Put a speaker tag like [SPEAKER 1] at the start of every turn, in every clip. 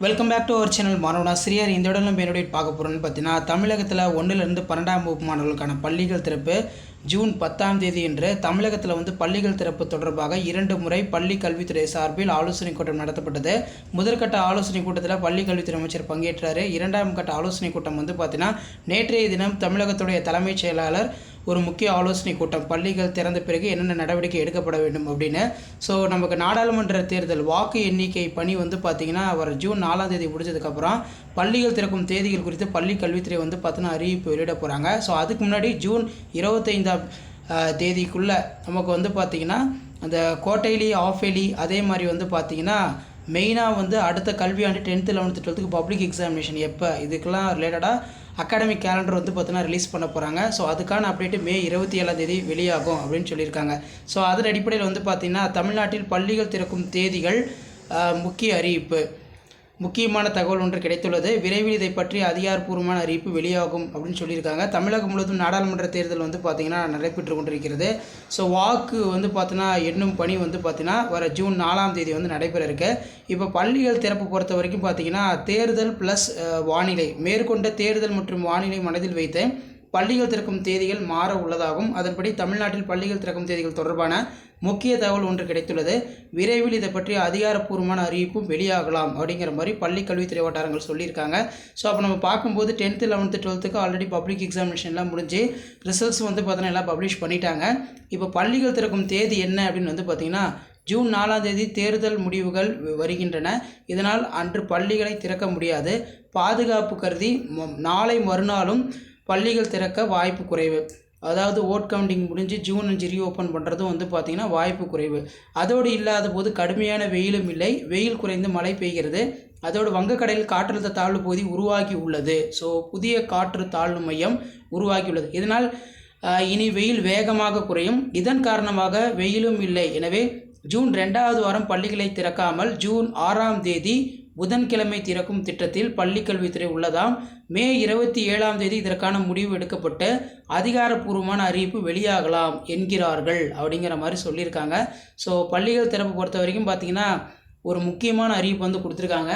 [SPEAKER 1] Welcome back to our channel மாணவனாசிரியர். இந்த இடம் நம்ம என்னுடைய பார்க்க போகிறோன்னு பார்த்தீங்கன்னா, தமிழகத்தில் 1லிருந்து 12ஆம் வகுப்பு மாணவர்களுக்கான பள்ளிகள் திறப்பு ஜூன் 10ஆம் தேதி என்று தமிழகத்தில் பள்ளிகள் திறப்பு தொடர்பாக 2 முறை பள்ளி கல்வித்துறை சார்பில் ஆலோசனை கூட்டம் நடத்தப்பட்டது. முதற்கட்ட ஆலோசனை கூட்டத்தில் பள்ளி கல்வித்துறை அமைச்சர் பங்கேற்றார். 2ஆம் கட்ட ஆலோசனை கூட்டம் பார்த்தீங்கன்னா நேற்றைய தினம் தமிழகத்துடைய தலைமைச் செயலாளர் ஒரு முக்கிய ஆலோசனை கூட்டம், பள்ளிகள் திறந்த பிறகு என்னென்ன நடவடிக்கை எடுக்கப்பட வேண்டும் அப்படின்னு. ஸோ நமக்கு நாடாளுமன்ற தேர்தல் வாக்கு எண்ணிக்கை பணி பார்த்திங்கன்னா அவர் ஜூன் 4ஆம் தேதி முடிஞ்சதுக்கப்புறம் பள்ளிகள் திறக்கும் தேதிகள் குறித்து பள்ளி கல்வித்துறை பார்த்தீங்கன்னா அறிவிப்பு வெளியிட போகிறாங்க. ஸோ அதுக்கு முன்னாடி ஜூன் 25ஆம் தேதிக்குள்ளே நமக்கு பார்த்திங்கன்னா அந்த குவார்ட்டர்லி ஆஃப்-இயர்லி அதே மாதிரி பார்த்திங்கன்னா மெயினாக அடுத்த கல்வியாண்டு 10th 11th 12th public examination எப்போ இதுக்கெல்லாம் ரிலேட்டடாக அகாடமிக் கேலண்டர் பார்த்தீங்கன்னா ரிலீஸ் பண்ண போகிறாங்க. ஸோ அதுக்கான அப்டேட்டு மே 27ஆம் தேதி வெளியாகும் அப்படின்னு சொல்லியிருக்காங்க. ஸோ அதன் அடிப்படையில் பார்த்திங்கன்னா தமிழ்நாட்டில் பள்ளிகள் திறக்கும் தேதிகள் முக்கிய அறிவிப்பு, முக்கியமான தகவல் ஒன்று கிடைத்துள்ளது. விரைவில் இதை பற்றி அதிகாரப்பூர்வமான அறிவிப்பு வெளியாகும் அப்படின்னு சொல்லியிருக்காங்க. தமிழகம் முழுவதும் நாடாளுமன்ற தேர்தல் பார்த்திங்கன்னா நடைபெற்று கொண்டிருக்கிறது. ஸோ வாக்கு பார்த்தீங்கன்னா எண்ணும் பணி பார்த்திங்கன்னா வர ஜூன் 4ஆம் தேதி நடைபெற இருக்கு. இப்போ பள்ளிகள் திறப்பு பொறுத்த வரைக்கும் பார்த்திங்கன்னா தேர்தல் ப்ளஸ் வானிலை, மேற்கொண்ட தேர்தல் மற்றும் வானிலை மனதில் வைத்து பள்ளிகள் திறக்கும் தேதிகள் மாற உள்ளதாகும். அதன்படி தமிழ்நாட்டில் பள்ளிகள் திறக்கும் தேதிகள் தொடர்பான முக்கிய தகவல் ஒன்று கிடைத்துள்ளது. விரைவில் இதை பற்றி அதிகாரப்பூர்வமான அறிவிப்பும் வெளியாகலாம் அப்படிங்கிற மாதிரி பள்ளி கல்வித்துறை வட்டாரங்கள் சொல்லியிருக்காங்க. ஸோ அப்போ நம்ம பார்க்கும்போது 10th 11th 12th already public எக்ஸாமினேஷன்லாம் முடிஞ்சு ரிசல்ட்ஸ் பார்த்தீங்கன்னா எல்லாம் பப்ளிஷ் பண்ணிட்டாங்க. இப்போ பள்ளிகள் திறக்கும் தேதி என்ன அப்படின்னு பார்த்திங்கன்னா ஜூன் 4ஆம் தேதி தேர்தல் முடிவுகள் வருகின்றன. இதனால் அன்று பள்ளிகளை திறக்க முடியாது. பாதுகாப்பு கருதி நாளை மறுநாளும் பள்ளிகள் திறக்க வாய்ப்பு குறைவு. அதாவது ஓட் கவுண்டிங் முடிஞ்சு ஜூன் 5 ரீஓப்பன் பண்ணுறதும் பார்த்திங்கன்னா வாய்ப்பு குறைவு. அதோடு இல்லாத போது கடுமையான வெயிலும் இல்லை, வெயில் குறைந்து மழை பெய்கிறது. அதோடு வங்கக்கடலில் காற்றழுத்த தாழ்வு பகுதி உருவாகி உள்ளது. ஸோ புதிய காற்று தாழ்வு மையம் உருவாகியுள்ளது. இதனால் இனி வெயில் வேகமாக குறையும். இதன் காரணமாக வெயிலும் இல்லை. எனவே ஜூன் 2வது வாரம் பள்ளிகளை திறக்காமல் ஜூன் 6ஆம் தேதி புதன்கிழமை திறக்கும் திட்டத்தில் பள்ளிக்கல்வித்துறை உள்ளதாம். மே 27ஆம் தேதி இதற்கான முடிவு எடுக்கப்பட்டு அதிகாரப்பூர்வமான அறிவிப்பு வெளியாகலாம் என்கிறார்கள் அப்படிங்கிற மாதிரி சொல்லியிருக்காங்க. ஸோ பள்ளிகள் திறப்பு பொறுத்த வரைக்கும் பார்த்திங்கன்னா ஒரு முக்கியமான அறிவிப்பு கொடுத்துருக்காங்க.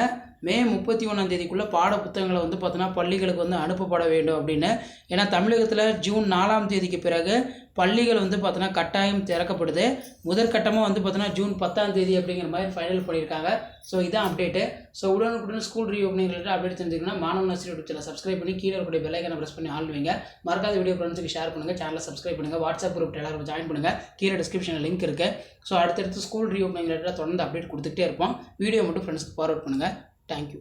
[SPEAKER 1] மே 31ஆம் தேதிக்குள்ளே பாட புத்தகங்களை பார்த்தீங்கன்னா பள்ளிகளுக்கு அனுப்பப்பட வேண்டும் அப்படின்னு. ஏன்னா தமிழகத்தில் ஜூன் 4ஆம் தேதிக்கு பிறகு பள்ளிகள் பார்த்தீங்கன்னா கட்டாயம் திறக்கப்படுது. முதற்கட்டமாக பார்த்தீங்கன்னா ஜூன் 10ஆம் தேதி அப்படிங்கிற மாதிரி ஃபைனல் பண்ணியிருக்காங்க. ஸோ இதான் அப்டேட்டு. ஸோ உடனுக்குடன் ஸ்கூல் ரீஓப்பனிங் ரிலேட்டட் அப்டேட் தெரிஞ்சுக்கணும்னா மாணவனாசிரியர் யூடியூப் சேனலை சப்ஸ்கிரைப் பண்ணி கீழே இருக்கக்கூடிய பெல் ஐக்கானை ப்ரெஸ் பண்ணி ஆல் வைங்க. மறக்காத வீடியோ ஃப்ரெண்ட்ஸுக்கு ஷேர் பண்ணுங்கள், சேனலை சப்ஸ்கிரைப் பண்ணுங்கள், வாட்ஸ்அப் குரூப் எல்லாரும் ஜாயின் பண்ணுங்கள். கீழே டிஸ்கிரிப்ஷனில் லிங்க் இருக்குது. ஸோ அடுத்தடுத்து ஸ்கூல் ரீஓப்பனிங் ரிலேட்டடாக தொடர்ந்து அப்டேட் கொடுத்துட்டே இருப்போம். வீடியோ மட்டும் ஃப்ரெண்ட்ஸ்க்கு ஃபார்வர்ட் பண்ணுங்கள். Thank you.